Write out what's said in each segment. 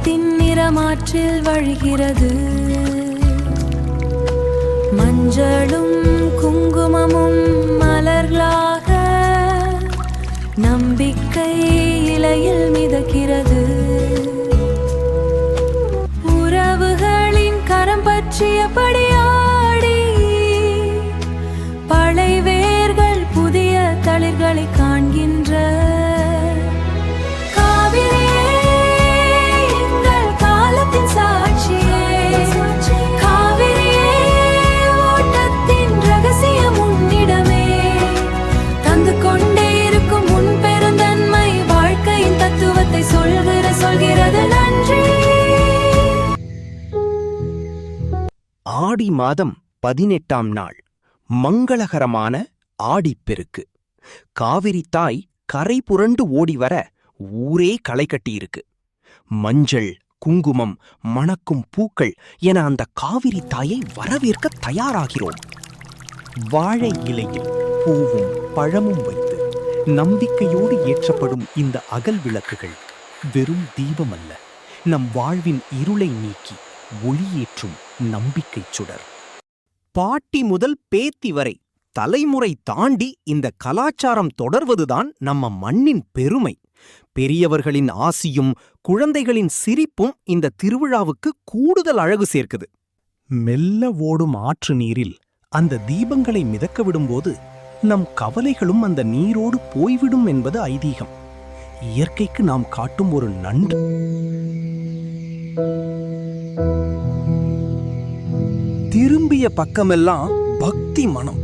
காலத்தின் நிறமாற்றில் வழிகிறது. மஞ்சளும் குங்குமமும் மலர்களாக நம்பிக்கை இலையில் மிதக்கிறது. உறவுகளின் கரம் பற்றியபடி ஆடி பழை வேர்கள் புதிய தளிர்களை காண்கின்ற ஆடி மாதம் 18ஆம் நாள் மங்களகரமான ஆடிப்பெருக்கு. காவிரி தாய் கரை புரண்டு ஓடிவர ஊரே களை கட்டியிருக்கு. மஞ்சள், குங்குமம், மணக்கும் பூக்கள் என அந்த காவிரி தாயை வரவேற்க தயாராகிறோம். வாழை இலையில் பூவும் பழமும் வைத்து நம்பிக்கையோடு ஏற்றப்படும் இந்த அகல் விளக்குகள் வெறும் தீபமல்ல, நம் வாழ்வின் இருளை நீக்கி ஒளியேற்றும் நம்பிக்கை சுடர். பாட்டி முதல் பேத்தி வரை தலைமுறை தாண்டி இந்த கலாச்சாரம் தொடர்வதுதான் நம்ம மண்ணின் பெருமை. பெரியவர்களின் ஆசியும் குழந்தைகளின் சிரிப்பும் இந்த திருவிழாவுக்கு கூடுதல் அழகு சேர்க்குது. மெல்ல ஓடும் ஆற்று நீரில் அந்த தீபங்களை மிதக்க விடும்போது நம் கவலைகளும் அந்த நீரோடு போய்விடும் என்பது ஐதீகம். இயற்கைக்கு நாம் காட்டும் ஒரு நன்றி. திரும்பிய பக்கமெல்லாம் பக்தி மனம்,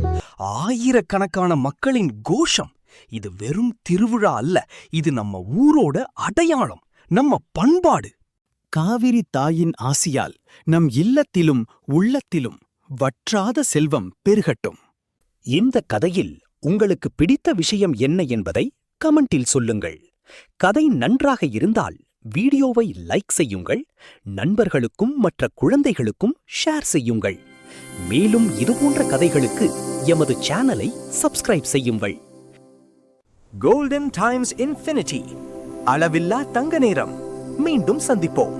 ஆயிரக்கணக்கான மக்களின் கோஷம். இது வெறும் திருவிழா அல்ல, இது நம்ம ஊரோட அடையாளம், நம்ம பண்பாடு. காவிரி தாயின் ஆசியால் நம் இல்லத்திலும் உள்ளத்திலும் வற்றாத செல்வம் பெருகட்டும். இந்த கதையில் உங்களுக்கு பிடித்த விஷயம் என்ன என்பதை கமெண்டில் சொல்லுங்கள். கதை நன்றாக இருந்தால் வீடியோவை லைக் செய்யுங்கள், நண்பர்களுக்கும் மற்ற குழந்தைகளுக்கும் ஷேர் செய்யுங்கள். மேலும் இதுபோன்ற கதைகளுக்கு எமது சேனலை சப்ஸ்கிரைப் செய்யுங்கள். கோல்டன் டைம்ஸ் இன்ஃபினிட்டி, அளவில்லா தங்க நேரம். மீண்டும் சந்திப்போம்.